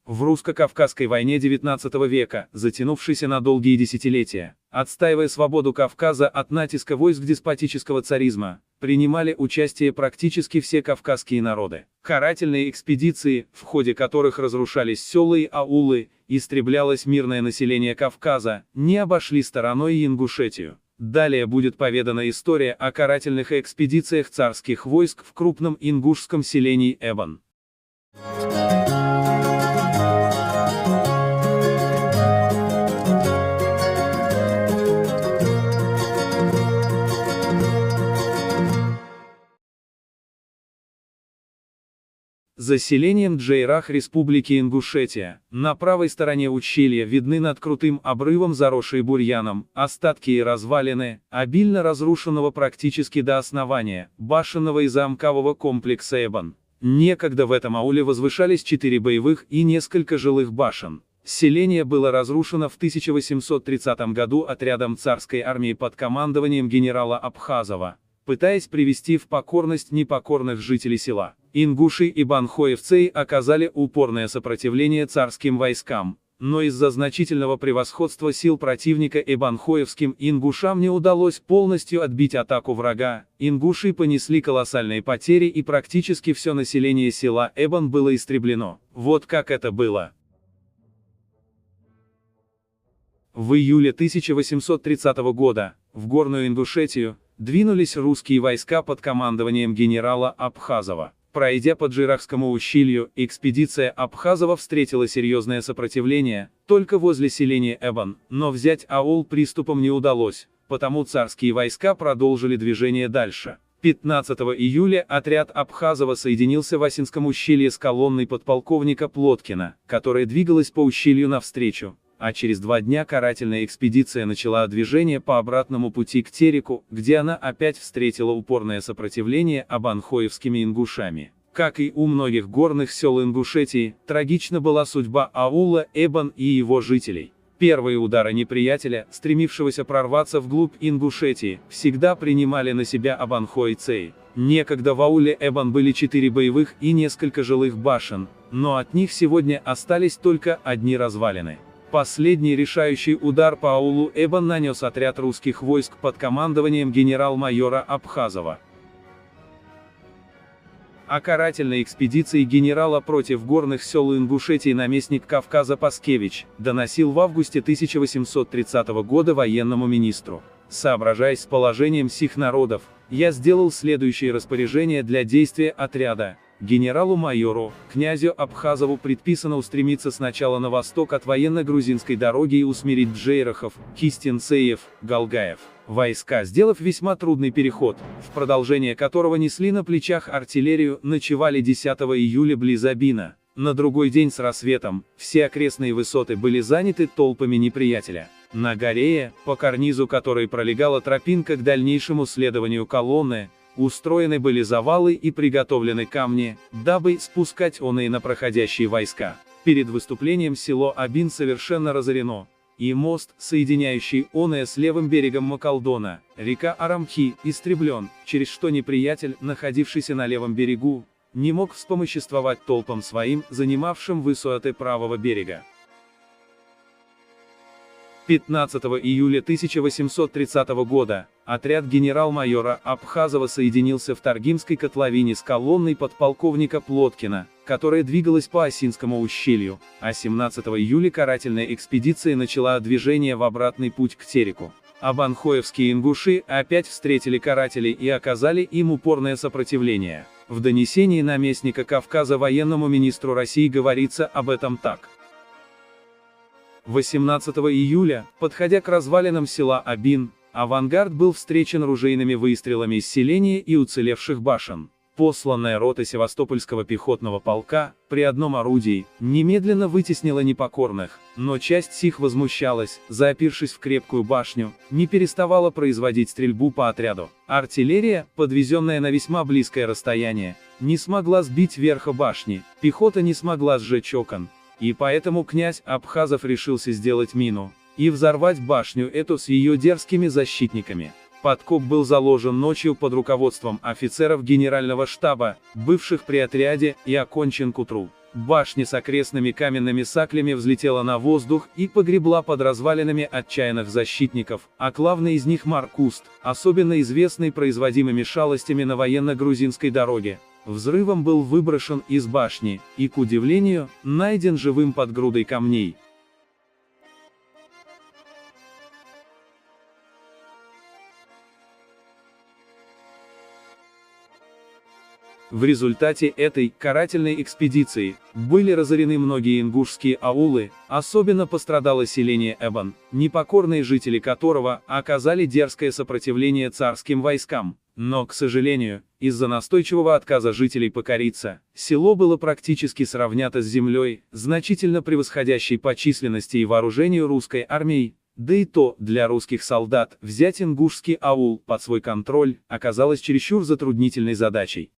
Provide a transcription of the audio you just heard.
В русско-кавказской войне XIX века, затянувшейся на долгие десятилетия, отстаивая свободу Кавказа от натиска войск деспотического царизма, принимали участие практически все кавказские народы. Карательные экспедиции, в ходе которых разрушались села и аулы, истреблялось мирное население Кавказа, не обошли стороной и Ингушетию. Далее будет поведана история о карательных экспедициях царских войск в крупном ингушском селении Эбан. За селением Джейрах Республики Ингушетия, на правой стороне ущелья видны над крутым обрывом, заросшие бурьяном, остатки и развалины, обильно разрушенного практически до основания, башенного и замкового комплекса Эбан. Некогда в этом ауле возвышались 4 боевых и несколько жилых башен. Селение было разрушено в 1830 году отрядом царской армии под командованием генерала Абхазова, пытаясь привести в покорность непокорных жителей села. Ингуши и банхоевцы оказали упорное сопротивление царским войскам, но из-за значительного превосходства сил противника эбанхоевским ингушам не удалось полностью отбить атаку врага. Ингуши понесли колоссальные потери и практически все население села Эбан было истреблено. Вот как это было. В июле 1830 года, в Горную Ингушетию, двинулись русские войска под командованием генерала Абхазова. Пройдя по Джейрахскому ущелью, экспедиция Абхазова встретила серьезное сопротивление, только возле селения Эбан, но взять аул приступом не удалось, потому царские войска продолжили движение дальше. 15 июля отряд Абхазова соединился в Асинском ущелье с колонной подполковника Плоткина, которая двигалась по ущелью навстречу. А через 2 дня карательная экспедиция начала движение по обратному пути к Тереку, где она опять встретила упорное сопротивление абанхоевскими ингушами. Как и у многих горных сел Ингушетии, трагична была судьба аула Эбан и его жителей. Первые удары неприятеля, стремившегося прорваться вглубь Ингушетии, всегда принимали на себя абанхойцы. Некогда в ауле Эбан были 4 боевых и несколько жилых башен, но от них сегодня остались только одни развалины. Последний решающий удар по аулу Эбан нанес отряд русских войск под командованием генерал-майора Абхазова. О карательной экспедиции генерала против горных сел Ингушетии наместник Кавказа Паскевич доносил в августе 1830 года военному министру. Соображаясь с положением сих народов, я сделал следующее распоряжение для действия отряда. Генералу-майору, князю Абхазову предписано устремиться сначала на восток от военно-грузинской дороги и усмирить Джейрахов, Кистенцеев, Галгаев. Войска, сделав весьма трудный переход, в продолжение которого несли на плечах артиллерию, ночевали 10 июля близ Абина. На другой день с рассветом, все окрестные высоты были заняты толпами неприятеля. На горе, по карнизу которой пролегала тропинка к дальнейшему следованию колонны, устроены были завалы и приготовлены камни, дабы спускать оные на проходящие войска. Перед выступлением село Абин совершенно разорено, и мост, соединяющий оное с левым берегом Макалдона, река Арамхи, истреблен, через что неприятель, находившийся на левом берегу, не мог вспомоществовать толпам своим, занимавшим высоты правого берега. 15 июля 1830 года, отряд генерал-майора Абхазова соединился в Таргимской котловине с колонной подполковника Плоткина, которая двигалась по Асинскому ущелью, а 17 июля карательная экспедиция начала движение в обратный путь к Тереку. Абанхоевские ингуши опять встретили карателей и оказали им упорное сопротивление. В донесении наместника Кавказа военному министру России говорится об этом так. 18 июля, подходя к развалинам села Абин, авангард был встречен ружейными выстрелами из селения и уцелевших башен. Посланная рота Севастопольского пехотного полка, при одном орудии, немедленно вытеснила непокорных, но часть сих возмущалась, запершись в крепкую башню, не переставала производить стрельбу по отряду. Артиллерия, подвезенная на весьма близкое расстояние, не смогла сбить верха башни, пехота не смогла сжечь окон. И поэтому князь Абхазов решился сделать мину, и взорвать башню эту с ее дерзкими защитниками. Подкоп был заложен ночью под руководством офицеров генерального штаба, бывших при отряде, и окончен к утру. Башня с окрестными каменными саклями взлетела на воздух и погребла под развалинами отчаянных защитников, а главный из них Маркуст, особенно известный производимыми шалостями на военно-грузинской дороге, взрывом был выброшен из башни и, к удивлению, найден живым под грудой камней. В результате этой карательной экспедиции были разорены многие ингушские аулы, особенно пострадало селение Эбан, непокорные жители которого оказали дерзкое сопротивление царским войскам. Но, к сожалению, из-за настойчивого отказа жителей покориться, село было практически сравнято с землей, значительно превосходящей по численности и вооружению русской армией. Да и то, для русских солдат, взять ингушский аул под свой контроль оказалось чересчур затруднительной задачей.